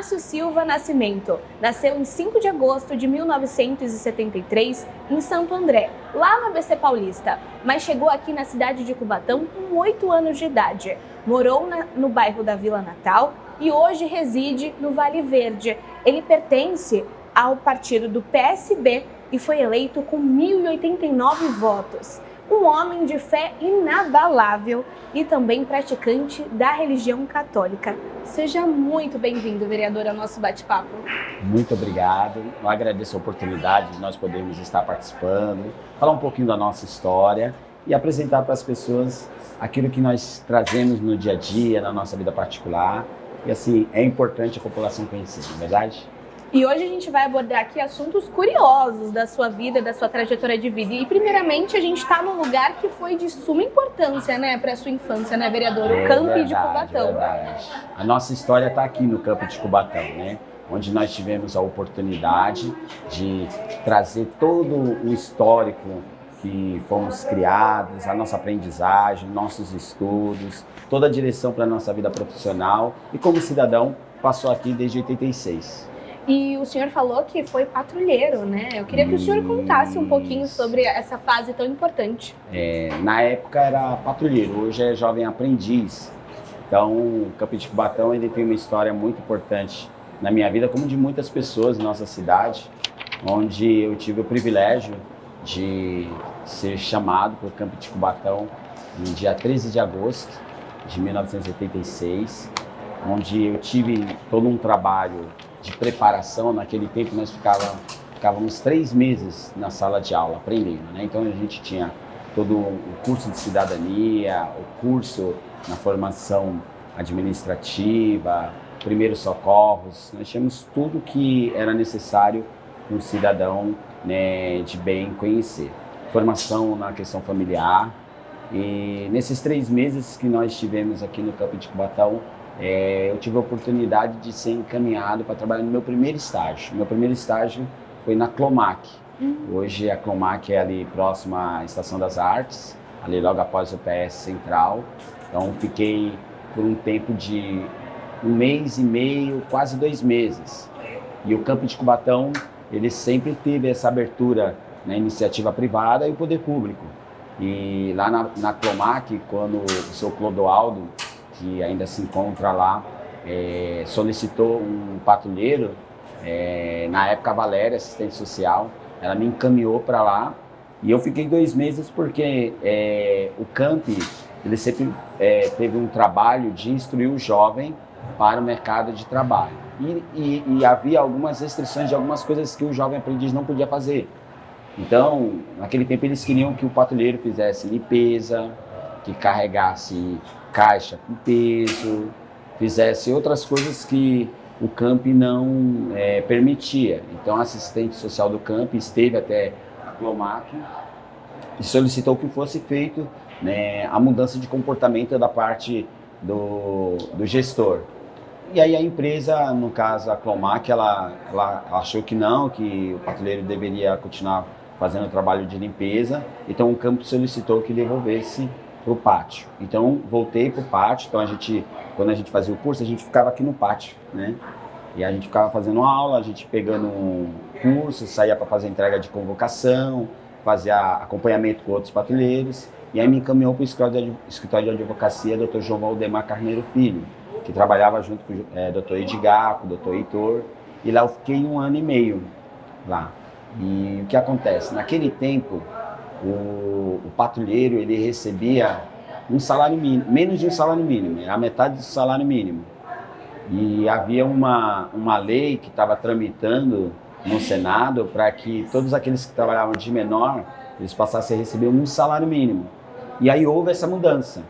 Inácio Silva Nascimento nasceu em 5 de agosto de 1973 em Santo André, lá no ABC Paulista, mas chegou aqui na cidade de Cubatão com 8 anos de idade. Morou no bairro da Vila Natal e hoje reside no Vale Verde. Ele pertence ao partido do PSB e foi eleito com 1.089 votos. Um homem de fé inabalável e também praticante da religião católica. Seja muito bem-vindo, vereador, ao nosso bate-papo. Muito obrigado. Eu agradeço a oportunidade de nós podermos estar participando, falar um pouquinho da nossa história e apresentar para as pessoas aquilo que nós trazemos no dia a dia, na nossa vida particular. E assim, é importante a população conhecer, não é verdade? E hoje a gente vai abordar aqui assuntos curiosos da sua vida, da sua trajetória de vida. E primeiramente a gente está num lugar que foi de suma importância, né, para a sua infância, né, vereador? O Campi de Cubatão. Verdade. A nossa história está aqui no Campi de Cubatão, né? Onde nós tivemos a oportunidade de trazer todo o histórico que fomos criados, a nossa aprendizagem, nossos estudos, toda a direção para a nossa vida profissional e como cidadão passou aqui desde 86. E o senhor falou que foi patrulheiro, né? Eu queria que o senhor contasse um pouquinho sobre essa fase tão importante. Na época era patrulheiro, hoje é jovem aprendiz. Então, o Campi de Cubatão ele tem uma história muito importante na minha vida, como de muitas pessoas em nossa cidade, onde eu tive o privilégio de ser chamado para o Campi de Cubatão no dia 13 de agosto de 1986, onde eu tive todo um trabalho de preparação. Naquele tempo nós ficávamos 3 meses na sala de aula aprendendo, né? Então a gente tinha todo o curso de cidadania, o curso na formação administrativa, primeiros socorros, nós tínhamos tudo que era necessário para um cidadão, né, de bem conhecer. Formação na questão familiar. E nesses 3 meses que nós tivemos aqui no Campi de Cubatão, eu tive a oportunidade de ser encaminhado para trabalhar no meu primeiro estágio. Meu primeiro estágio foi na Clomac. Hoje a Clomac é ali próximo à Estação das Artes, ali logo após o PS Central. Então fiquei por um tempo de 1 mês e meio, quase 2 meses. E o Campi de Cubatão, ele sempre teve essa abertura na iniciativa privada e o poder público. E lá na Clomac, quando o seu Clodoaldo, que ainda se encontra lá, solicitou um patrulheiro, na época a Valéria, assistente social, ela me encaminhou para lá e eu fiquei 2 meses porque o Campi, ele sempre teve um trabalho de instruir o jovem para o mercado de trabalho e havia algumas restrições de algumas coisas que o jovem aprendiz não podia fazer. Então, naquele tempo eles queriam que o patrulheiro fizesse limpeza, que carregasse caixa com peso, fizesse outras coisas que o Campi não permitia. Então, a assistente social do Campi esteve até a Clomac e solicitou que fosse feito, né, a mudança de comportamento da parte do gestor. E aí a empresa, no caso a Clomac, ela achou que não, que o patrulheiro deveria continuar fazendo o trabalho de limpeza. Então, o Campi solicitou que devolvesse para o pátio. Então voltei para o pátio. Então quando a gente fazia o curso, a gente ficava aqui no pátio, né? E a gente ficava fazendo aula, a gente pegando um curso, saía para fazer entrega de convocação, fazia acompanhamento com outros patrulheiros. E aí me encaminhou para o escritório de advocacia Dr. João Valdemar Carneiro Filho, que trabalhava junto com o Dr. Edgar, com o Dr. Heitor. E lá eu fiquei 1 ano e meio lá. E o que acontece? Naquele tempo, o patrulheiro ele recebia um salário mínimo, menos de um salário mínimo, a metade do salário mínimo. E havia uma lei que estava tramitando no Senado para que todos aqueles que trabalhavam de menor, eles passassem a receber um salário mínimo. E aí houve essa mudança.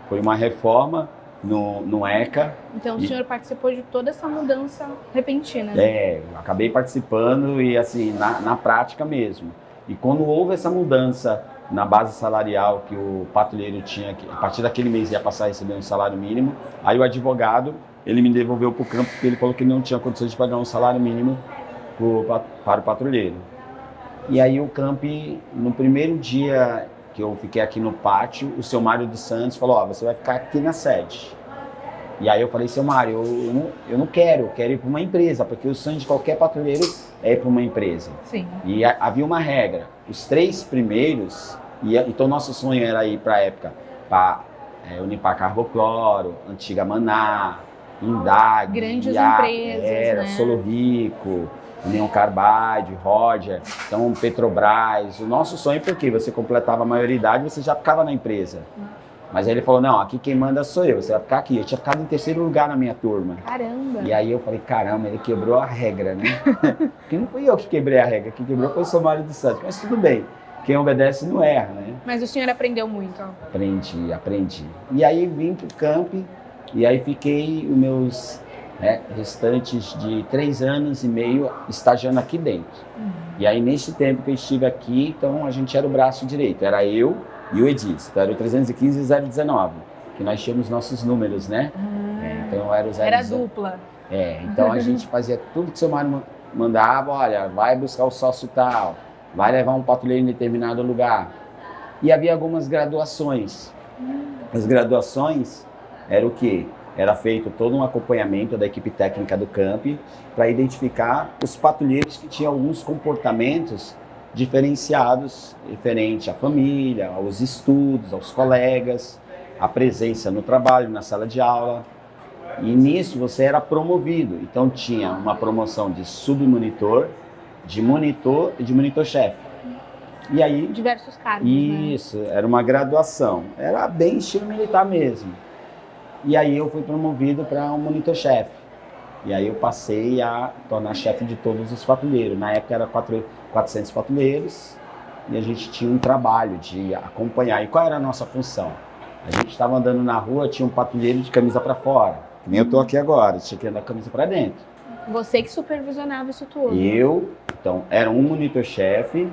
Foi uma reforma no ECA. Então o senhor participou de toda essa mudança repentina, né? Eu acabei participando e assim, na prática mesmo. E quando houve essa mudança na base salarial que o patrulheiro tinha, que a partir daquele mês ia passar a receber um salário mínimo, aí o advogado, ele me devolveu para o campo porque ele falou que não tinha condições de pagar um salário mínimo para o patrulheiro. E aí o Campi, no primeiro dia que eu fiquei aqui no pátio, o seu Mário dos Santos falou, você vai ficar aqui na sede. E aí eu falei, seu Mário, eu não quero, eu quero ir para uma empresa, porque o sonho de qualquer patrulheiro é ir para uma empresa. Sim. E havia uma regra, os 3 primeiros, então nosso sonho era ir para a época, para Unipar Carbocloro, Antiga Maná, Indag, grandes empresas, né? Solo Rico, União Carbide, Roger, então Petrobras. O nosso sonho, porque você completava a maioridade, você já ficava na empresa. Mas aí ele falou, não, aqui quem manda sou eu, você vai ficar aqui. Eu tinha ficado em 3º lugar na minha turma. Caramba! E aí eu falei, caramba, ele quebrou a regra, né? Porque não fui eu que quebrei a regra, quem quebrou foi o Mário dos Santos. Mas tudo bem, quem obedece não erra, né? Mas o senhor aprendeu muito? Aprendi. E aí vim pro camp, e aí fiquei os meus restantes de 3 anos e meio estagiando aqui dentro. E aí nesse tempo que eu estive aqui, então a gente era o braço direito, era eu e o Edis, então era o 315 e 019, que nós tínhamos nossos números, né? Então era o 019. Era dupla. Então a gente fazia tudo que o seu Mário mandava, olha, vai buscar o sócio tal, vai levar um patrulheiro em determinado lugar. E havia algumas graduações. As graduações era o quê? Era feito todo um acompanhamento da equipe técnica do camp para identificar os patrulheiros que tinham alguns comportamentos diferenciados referente à família, aos estudos, aos colegas, à presença no trabalho, na sala de aula. E nisso você era promovido. Então tinha uma promoção de submonitor, de monitor e de monitor-chefe. E aí diversos cargos, isso, né? Era uma graduação. Era bem estilo militar mesmo. E aí eu fui promovido para um monitor-chefe. E aí eu passei a tornar chefe de todos os patrulheiros. Na época era 400 patrulheiros e a gente tinha um trabalho de acompanhar. E qual era a nossa função? A gente estava andando na rua, tinha um patrulheiro de camisa para fora. Que nem eu tô aqui agora, tinha que andar com a camisa para dentro. Você que supervisionava isso tudo? Então, era um monitor-chefe,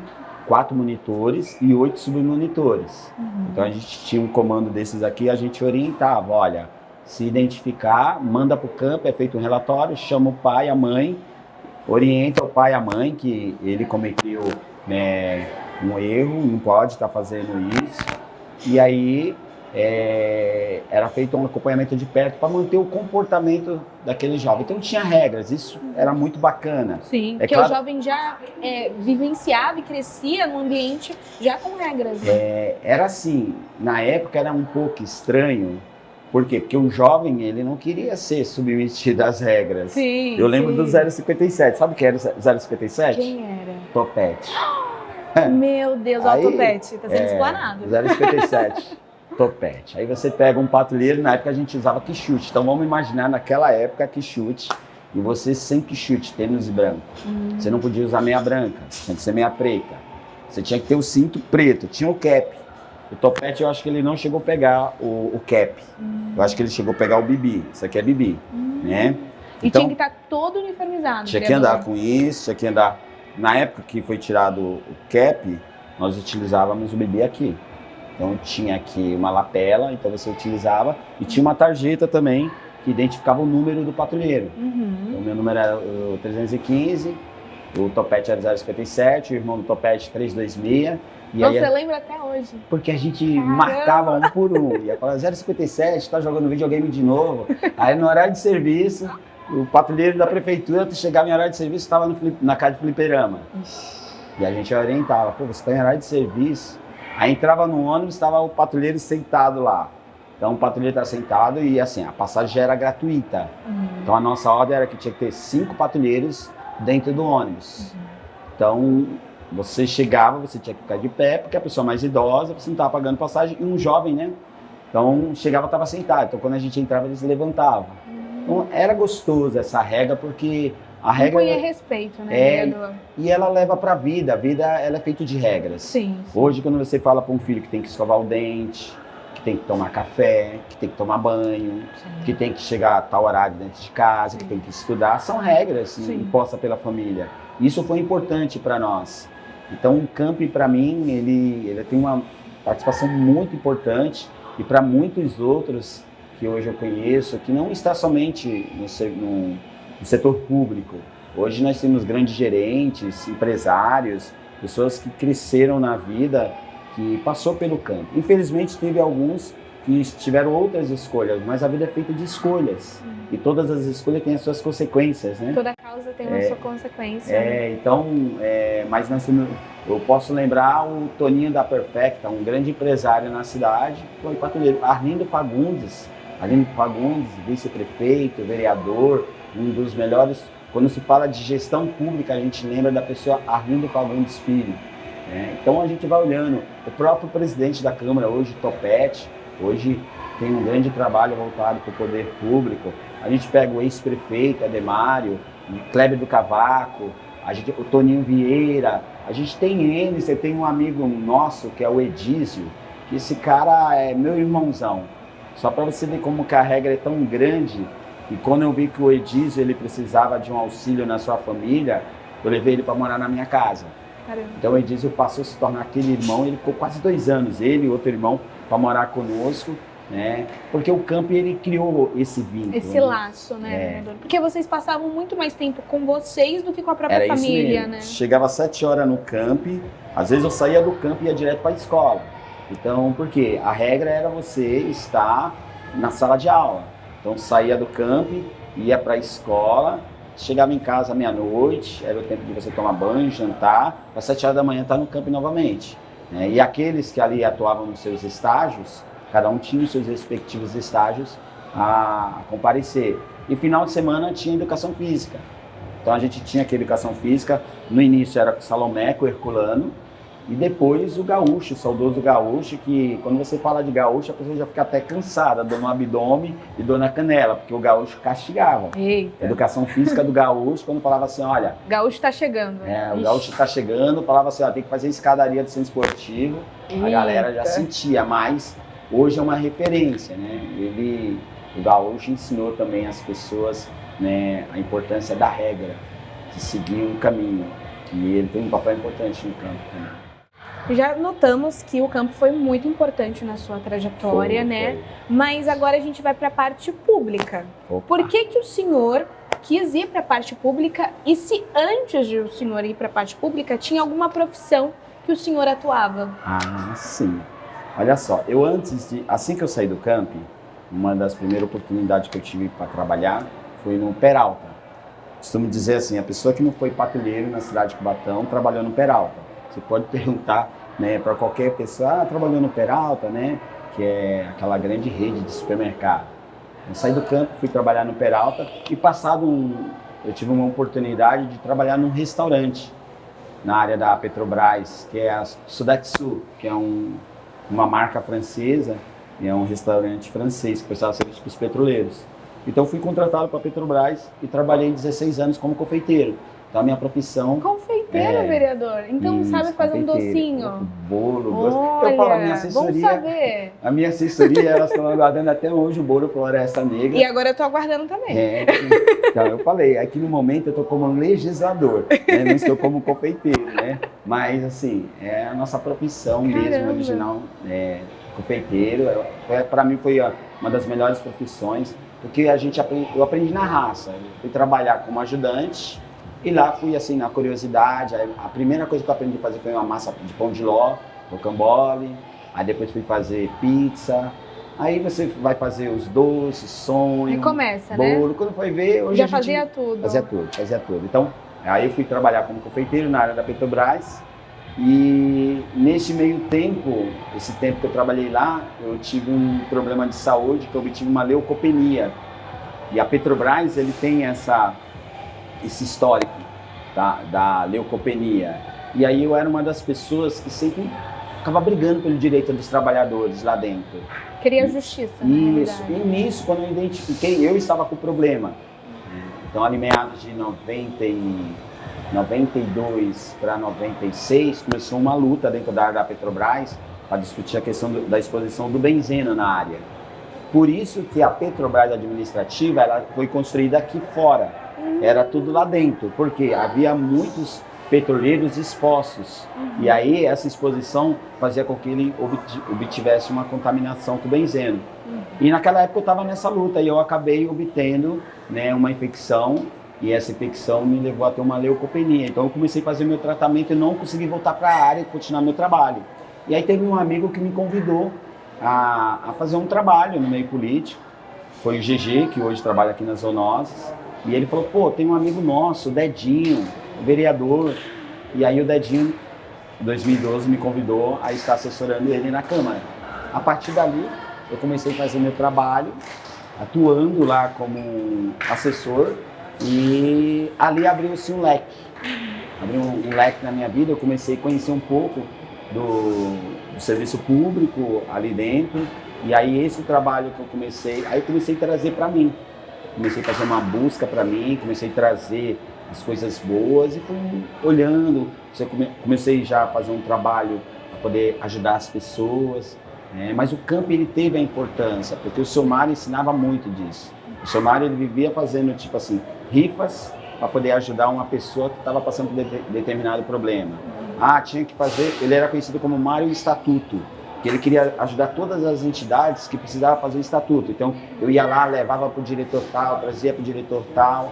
4 monitores e 8 submonitores. Então a gente tinha um comando desses aqui, a gente orientava, olha, se identificar, manda para o campo, é feito um relatório, chama o pai, a mãe, orienta o pai e a mãe que ele cometeu um erro, não pode estar fazendo isso. E aí era feito um acompanhamento de perto para manter o comportamento daquele jovem. Então tinha regras, isso era muito bacana. Sim, porque o jovem já vivenciava e crescia num ambiente já com regras. Né? Era assim, na época era um pouco estranho. Por quê? Porque o jovem, ele não queria ser submetido às regras. Sim, eu lembro do 057. Sabe o que era o 057? Quem era? Topete. Meu Deus, olha o Topete. Tá sendo explanado. 057. Topete. Aí você pega um patrulheiro, na época a gente usava quichute. Então vamos imaginar naquela época quichute. E você sem quichute, tênis branco. Você não podia usar meia branca, tinha que ser meia preta. Você tinha que ter o cinto preto, tinha o cap. O Topete, eu acho que ele não chegou a pegar o cap. Eu acho que ele chegou a pegar o bibi. Isso aqui é bibi, né? E então, tinha que estar todo uniformizado. Tinha que andar com isso, tinha que andar... Na época que foi tirado o cap, nós utilizávamos o bibi aqui. Então tinha aqui uma lapela, então você utilizava. E tinha uma tarjeta também, que identificava o número do patrulheiro. Então, o meu número era o 315, o Topete era 057, o irmão do Topete 326. E você lembra até hoje? Porque a gente marcava um por um. Ia falar 057, tá jogando videogame de novo. Aí no horário de serviço, o patrulheiro da prefeitura chegava em horário de serviço, estava na casa de fliperama. E a gente orientava, pô, você está em horário de serviço. Aí entrava no ônibus, estava o patrulheiro sentado lá. Então o patrulheiro estava sentado e assim, a passagem já era gratuita. Então a nossa ordem era que tinha que ter 5 patrulheiros dentro do ônibus. Então... Você chegava, você tinha que ficar de pé, porque a pessoa mais idosa, você não estava pagando passagem, e um jovem, né? Então, chegava, estava sentado. Então, quando a gente entrava, eles levantavam. Então, era gostoso essa regra, porque a regra... Impunha respeito, né? E ela leva para a vida ela é feita de regras. Sim. Hoje, quando você fala para um filho que tem que escovar o dente, que tem que tomar café, que tem que tomar banho, que tem que chegar a tal horário dentro de casa, que tem que estudar, são regras impostas pela família. Isso foi importante para nós. Então, o camp, para mim, ele tem uma participação muito importante e para muitos outros que hoje eu conheço, que não está somente no setor público. Hoje nós temos grandes gerentes, empresários, pessoas que cresceram na vida, que passou pelo camp. Infelizmente, teve alguns que tiveram outras escolhas, mas a vida é feita de escolhas. E todas as escolhas têm as suas consequências, né? Toda causa tem uma sua consequência. Né? Então, mas eu posso lembrar o Toninho da Perfecta, um grande empresário na cidade, foi patrulheiro. Arlindo Fagundes, vice-prefeito, vereador, um dos melhores. Quando se fala de gestão pública, a gente lembra da pessoa Arlindo Fagundes Filho. Então a gente vai olhando, o próprio presidente da Câmara, hoje Topete, hoje tem um grande trabalho voltado para o poder público. A gente pega o ex-prefeito Ademário, o Kleber do Cavaco, o Toninho Vieira, a gente tem ele, você tem um amigo nosso que é o Edísio, que esse cara é meu irmãozão. Só para você ver como que a regra é tão grande, e quando eu vi que o Edísio ele precisava de um auxílio na sua família, eu levei ele para morar na minha casa. Caramba. Então o Edísio passou a se tornar aquele irmão, ele ficou quase 2 anos, ele e outro irmão, para morar conosco, né? Porque o campo ele criou esse vínculo. Esse laço, né? Porque vocês passavam muito mais tempo com vocês do que com a própria família, né? Chegava às 7 horas no campo, às vezes eu saía do campo e ia direto para a escola. Então, por quê? A regra era você estar na sala de aula. Então saía do campo, ia para a escola, chegava em casa meia-noite, era o tempo de você tomar banho, jantar, às 7 horas da manhã estar no campo novamente. E aqueles que ali atuavam nos seus estágios, cada um tinha os seus respectivos estágios a comparecer. E final de semana tinha educação física. Então a gente tinha aqui educação física, no início era com Salomé, com Herculano, e depois o gaúcho, o saudoso gaúcho, que quando você fala de gaúcho, a pessoa já fica até cansada, dor no abdômen e dor na canela, porque o gaúcho castigava. Eita. Educação física do gaúcho, quando falava assim, olha... Gaúcho tá chegando. O gaúcho tá chegando, falava assim, ó, tem que fazer escadaria de centro esportivo. Eita. A galera já sentia, mas hoje é uma referência, né? O gaúcho ensinou também às pessoas, né, a importância da regra, de seguir um caminho. E ele tem um papel importante no campo também. Já notamos que o campo foi muito importante na sua trajetória, né? Mas agora a gente vai para a parte pública. Opa. Por que o senhor quis ir para a parte pública e se antes de o senhor ir para a parte pública tinha alguma profissão que o senhor atuava? Ah, sim. Olha só, assim que eu saí do campo, uma das primeiras oportunidades que eu tive para trabalhar foi no Peralta. Costumo dizer assim, a pessoa que não foi patrulheiro na cidade de Cubatão trabalhou no Peralta. Você pode perguntar, né, para qualquer pessoa, trabalhou no Peralta, né, que é aquela grande rede de supermercado. Eu saí do campo, fui trabalhar no Peralta e eu tive uma oportunidade de trabalhar num restaurante na área da Petrobras, que é a Sodexo, que é uma marca francesa, e é um restaurante francês que prestava serviço para os petroleiros. Então fui contratado para a Petrobras e trabalhei 16 anos como confeiteiro. Então a minha profissão... Confeiteiro, vereador? Então isso, sabe fazer um docinho? Bolo. Olha, eu falo, a minha assessoria... vamos saber. A minha assessoria, elas estão aguardando até hoje o bolo Floresta Negra. E agora eu estou aguardando também. Então eu falei, aqui no momento eu estou como legislador, né? Não estou como confeiteiro, né? Mas assim, é a nossa profissão mesmo, original, confeiteiro. Para mim foi uma das melhores profissões, porque eu aprendi na raça. Eu fui trabalhar como ajudante e lá fui assim na curiosidade. A primeira coisa que eu aprendi a fazer foi uma massa de pão de ló, rocambole. Aí depois fui fazer pizza. Aí você vai fazer os doces, sonho, começa, bolo. né? Quando foi ver, hoje já fazia tudo. Fazia tudo. Então, aí eu fui trabalhar como confeiteiro na área da Petrobras. E nesse meio tempo, esse tempo que eu trabalhei lá, eu tive um problema de saúde, que eu obtive uma leucopenia. E a Petrobras, ele tem esse histórico da leucopenia. E aí eu era uma das pessoas que sempre ficava brigando pelo direito dos trabalhadores lá dentro. Queria justiça, na Isso. realidade. E nisso, quando eu identifiquei, eu estava com problema. Então, ali meados de 92 para 96, começou uma luta dentro da área da Petrobras para discutir a questão da exposição do benzeno na área. Por isso que a Petrobras administrativa ela foi construída aqui fora. Era tudo lá dentro, porque havia muitos petroleiros expostos. E aí essa exposição fazia com que ele obtivesse uma contaminação com benzeno. E naquela época eu estava nessa luta e eu acabei obtendo, né, uma infecção. E essa infecção me levou a ter uma leucopenia. Então eu comecei a fazer meu tratamento e não consegui voltar para a área e continuar meu trabalho. E aí teve um amigo que me convidou a fazer um trabalho no meio político. Foi o GG, que hoje trabalha aqui nas Zoonoses, e ele falou, pô, tem um amigo nosso, o Dedinho, o vereador. E aí o Dedinho, em 2012, me convidou a estar assessorando ele na Câmara. A partir dali, eu comecei a fazer meu trabalho, atuando lá como assessor, e ali abriu-se um leque. Abriu um leque na minha vida, eu comecei a conhecer um pouco do serviço público ali dentro, e aí esse trabalho que eu comecei a trazer para mim. Comecei a fazer uma busca para mim, comecei a trazer as coisas boas e fui olhando. Comecei já a fazer um trabalho para poder ajudar as pessoas, né? Mas o campo ele teve a importância, porque o seu Mário ensinava muito disso. O seu Mário ele vivia fazendo tipo assim, rifas para poder ajudar uma pessoa que estava passando por determinado problema. Tinha que fazer, ele era conhecido como Mário Estatuto, que ele queria ajudar todas as entidades que precisavam fazer o estatuto. Então, eu ia lá, levava para o diretor tal, trazia para o diretor tal.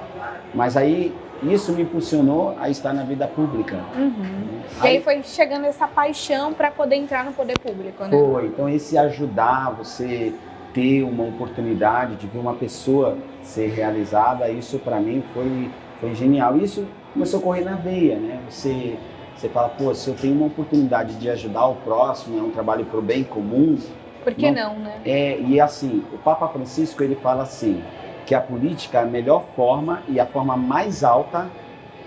Mas aí, isso me impulsionou a estar na vida pública. E aí foi chegando essa paixão para poder entrar no poder público, né? Foi. Então, esse ajudar você ter uma oportunidade de ver uma pessoa ser realizada, isso para mim foi genial. Isso começou a correr na veia, né? Você fala, pô, se eu tenho uma oportunidade de ajudar o próximo, é um trabalho para o bem comum. Por que não, né? E assim, o Papa Francisco, ele fala assim, que a política é a melhor forma e a forma mais alta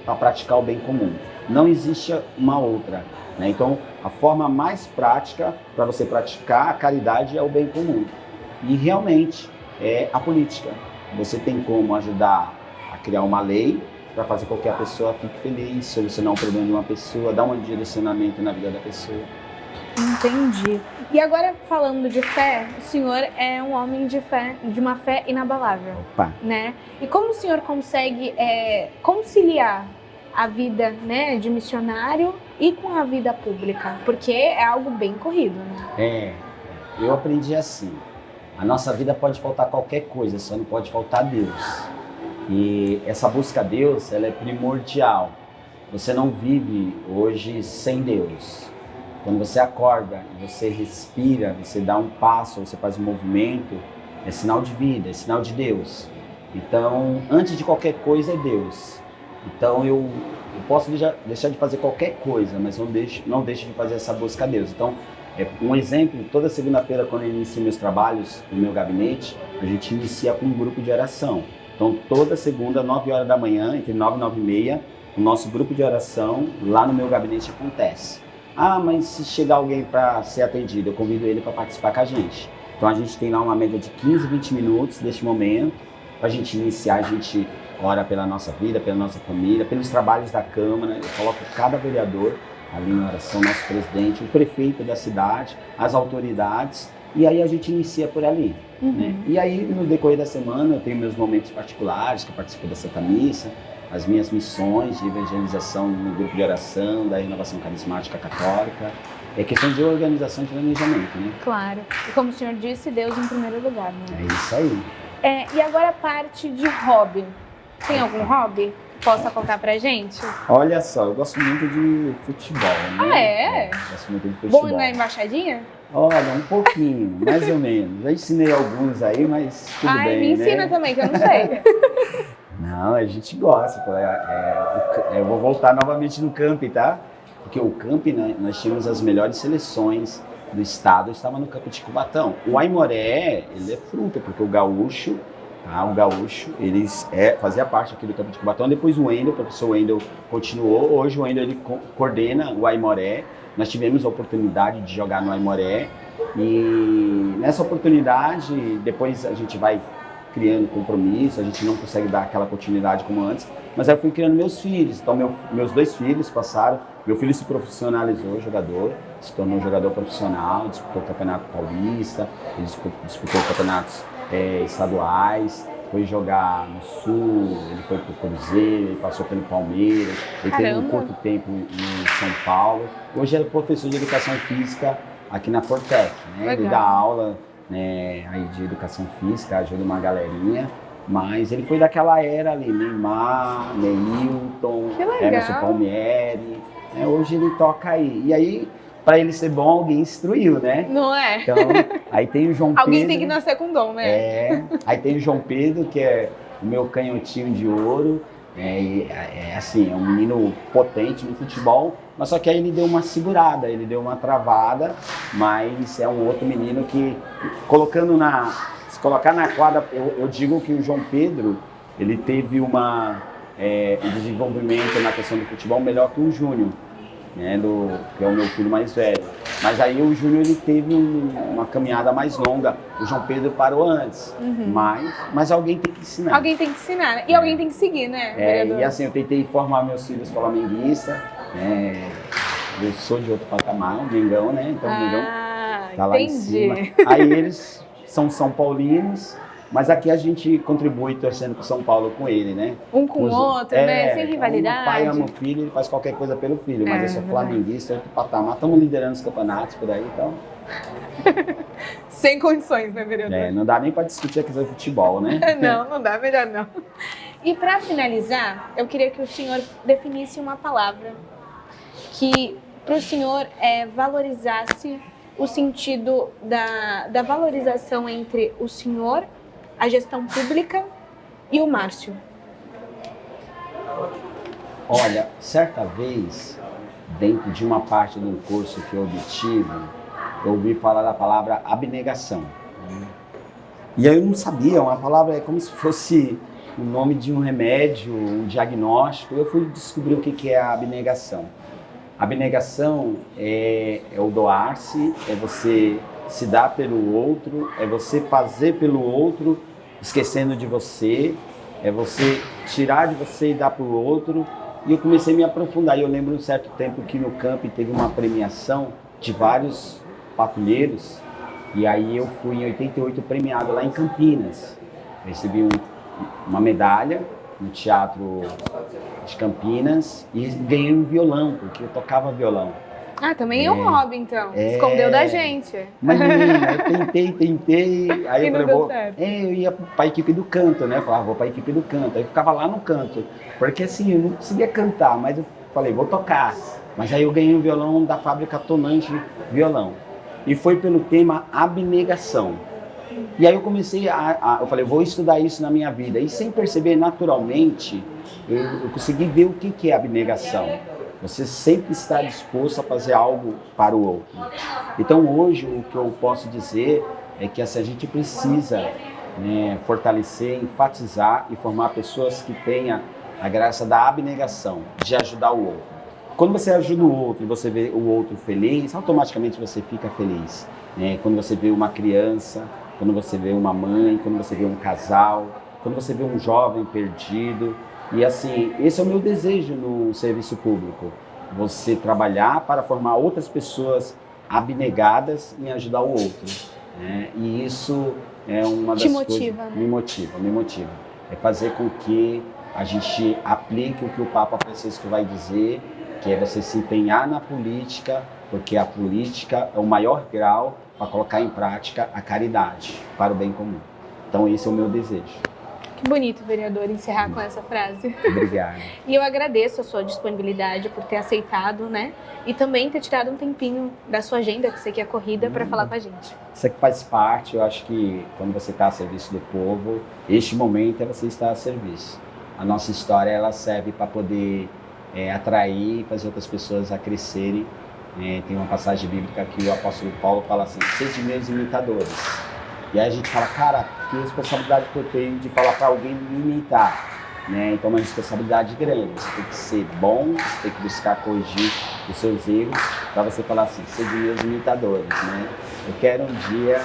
para praticar o bem comum. Não existe uma outra, né? Então, a forma mais prática para você praticar a caridade é o bem comum. E realmente, é a política. Você tem como ajudar a criar uma lei, para fazer com que a pessoa fique feliz, solucionar um problema de uma pessoa, dar um direcionamento na vida da pessoa. Entendi. E agora, falando de fé, o senhor é um homem de fé, de uma fé inabalável. Opa! Né? E como o senhor consegue conciliar a vida, né, de missionário e com a vida pública? Porque é algo bem corrido, né? Eu aprendi assim, a nossa vida pode faltar qualquer coisa, só não pode faltar Deus. E essa busca a Deus, ela é primordial. Você não vive hoje sem Deus. Quando você acorda, você respira, você dá um passo, você faz um movimento, é sinal de vida, é sinal de Deus. Então, antes de qualquer coisa é Deus. Então, eu posso deixar de fazer qualquer coisa, mas não deixo de fazer essa busca a Deus. Então, um exemplo, toda segunda-feira, quando eu inicio meus trabalhos no meu gabinete, a gente inicia com um grupo de oração. Então, toda segunda, 9 horas da manhã, entre 9 e 9 e meia, o nosso grupo de oração lá no meu gabinete acontece. Mas se chegar alguém para ser atendido, eu convido ele para participar com a gente. Então, a gente tem lá uma média de 15, 20 minutos deste momento, para a gente iniciar, a gente ora pela nossa vida, pela nossa família, pelos trabalhos da Câmara. Eu coloco cada vereador ali na oração, nosso presidente, o prefeito da cidade, as autoridades, e aí a gente inicia por ali. Né? E aí, no decorrer da semana, eu tenho meus momentos particulares, que eu participo da Santa Missa, as minhas missões de evangelização no grupo de oração, da Renovação Carismática Católica. É questão de organização e planejamento, né? Claro. E como o senhor disse, Deus em primeiro lugar, né? É isso aí. E agora a parte de hobby. Tem algum hobby que possa contar pra gente? Olha só, eu gosto muito de futebol, né? Gosto muito de futebol. Bom na embaixadinha? Olha, um pouquinho, mais ou menos. Já ensinei alguns aí, mas tudo bem, me ensina né? também, que eu não sei. Não, a gente gosta. Eu vou voltar novamente no camp, tá? Porque o camp, né, nós tínhamos as melhores seleções do estado, estava no campo de Cubatão. O Aimoré, ele é fruta, porque o gaúcho, ele fazia parte aqui do campo de Cubatão. Depois o professor Wendel continuou. Hoje o Wendel ele coordena o Aimoré. Nós tivemos a oportunidade de jogar no Aimoré e nessa oportunidade, depois a gente vai criando compromisso, a gente não consegue dar aquela continuidade como antes, mas aí eu fui criando meus filhos. Então meus 2 filhos passaram, meu filho se profissionalizou, jogador, se tornou jogador profissional, disputou o Campeonato Paulista, ele disputou campeonatos estaduais, foi jogar no Sul, ele foi pro Cruzeiro, ele passou pelo Palmeiras, ele teve um curto tempo em São Paulo. Hoje ele é professor de Educação Física aqui na Fortec, né? Ele dá aula, né, aí de Educação Física, ajuda uma galerinha, mas ele foi daquela era ali, Neymar, Neilton, Emerson Palmieri, né? Hoje ele toca aí. E aí para ele ser bom, alguém instruiu, né? Não é? Então, aí tem o João Pedro. Alguém tem que nascer com dom, né? Aí tem o João Pedro, que é o meu canhotinho de ouro. Assim, é um menino potente no futebol, mas só que aí ele deu uma segurada, ele deu uma travada, mas é um outro menino que, se colocar na quadra, eu digo que o João Pedro, ele teve um desenvolvimento na questão do futebol melhor que o Júnior, né, que é o meu filho mais velho. Mas aí o Júnior ele teve uma caminhada mais longa, o João Pedro parou antes, mas alguém tem que ensinar. Alguém tem que ensinar, né? E alguém tem que seguir, né, vereador? E assim, eu tentei formar meus filhos flamenguistas, eu sou de outro patamar, o Mengão, né, então o Mengão tá lá em cima. Aí eles são São Paulinos, mas aqui a gente contribui torcendo pro São Paulo com ele, né? Um com o outro, né? Sem rivalidade. O pai ama o filho, ele faz qualquer coisa pelo filho, mas eu sou flamenguista, outro patamar. Estamos liderando os campeonatos por aí, então... Sem condições, né, vereador? Não dá nem para discutir a questão do futebol, né? Não dá, melhor não. E para finalizar, eu queria que o senhor definisse uma palavra que para o senhor valorizasse o sentido da valorização entre o senhor, a gestão pública e o Márcio. Olha, certa vez, dentro de uma parte de um curso que eu obtive, eu ouvi falar da palavra abnegação. E aí eu não sabia, uma palavra é como se fosse o nome de um remédio, um diagnóstico. Eu fui descobrir o que é a abnegação. A abnegação é o doar-se, é você se dar pelo outro, é você fazer pelo outro, esquecendo de você, é você tirar de você e dar para o outro. E eu comecei a me aprofundar. E eu lembro um certo tempo que no campo teve uma premiação de vários patrulheiros, e aí eu fui em 88 premiado lá em Campinas. Eu recebi uma medalha no Teatro de Campinas e ganhei um violão, porque eu tocava violão. Também é um hobby, então. Escondeu da gente. Mas menina, eu tentei, aí eu ia para a equipe do canto, né? Eu falava, vou para a equipe do canto. Aí eu ficava lá no canto, porque assim, eu não conseguia cantar, mas eu falei, vou tocar. Mas aí eu ganhei um violão da fábrica Tonante Violão. E foi pelo tema abnegação. E aí eu comecei eu falei, vou estudar isso na minha vida. E sem perceber, naturalmente, eu consegui ver o que é abnegação. Você sempre está disposto a fazer algo para o outro. Então hoje o que eu posso dizer é que assim, a gente precisa fortalecer, enfatizar e formar pessoas que tenham a graça da abnegação, de ajudar o outro. Quando você ajuda o outro e você vê o outro feliz, automaticamente você fica feliz. Quando você vê uma criança, quando você vê uma mãe, quando você vê um casal, quando você vê um jovem perdido. E assim, esse é o meu desejo no serviço público. Você trabalhar para formar outras pessoas abnegadas em ajudar o outro. E isso é uma das coisas que me motiva. É fazer com que a gente aplique o que o Papa Francisco vai dizer, que é você se empenhar na política, porque a política é o maior grau para colocar em prática a caridade para o bem comum. Então esse é o meu desejo. Que bonito, vereador, encerrar com essa frase. Obrigado. E eu agradeço a sua disponibilidade por ter aceitado, né? E também ter tirado um tempinho da sua agenda, que sei que é corrida, para falar com a gente. Isso aqui faz parte, eu acho que quando você está a serviço do povo, este momento é você estar a serviço. A nossa história, ela serve para poder atrair e fazer outras pessoas a crescerem. Tem uma passagem bíblica que o apóstolo Paulo fala assim, sede meus imitadores. E aí a gente fala, cara, que responsabilidade que eu tenho de falar para alguém me imitar. Então é uma responsabilidade grande, você tem que ser bom, você tem que buscar corrigir os seus erros, para você falar assim, sede meus imitadores. Eu quero um dia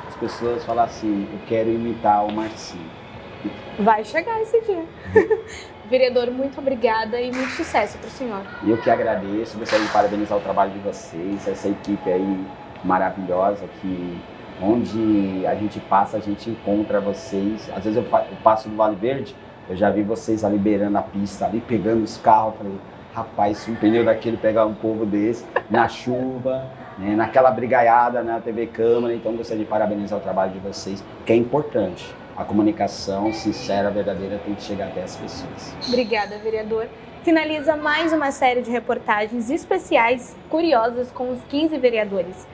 as pessoas falar assim, eu quero imitar o Marcinho. Vai chegar esse dia. Vereador, muito obrigada e muito sucesso para o senhor. E eu que agradeço, gostaria de parabenizar o trabalho de vocês, essa equipe aí maravilhosa, que onde a gente passa, a gente encontra vocês. Às vezes eu passo no Vale Verde, eu já vi vocês ali beirando a pista, ali pegando os carros, falei, rapaz, se um pneu daquele pegar um povo desse, na chuva, naquela brigaiada na TV Câmara, então gostaria de parabenizar o trabalho de vocês, que é importante. a comunicação sincera, verdadeira, tem que chegar até as pessoas. Obrigada, vereador. Finaliza mais uma série de reportagens especiais, curiosas, com os 15 vereadores.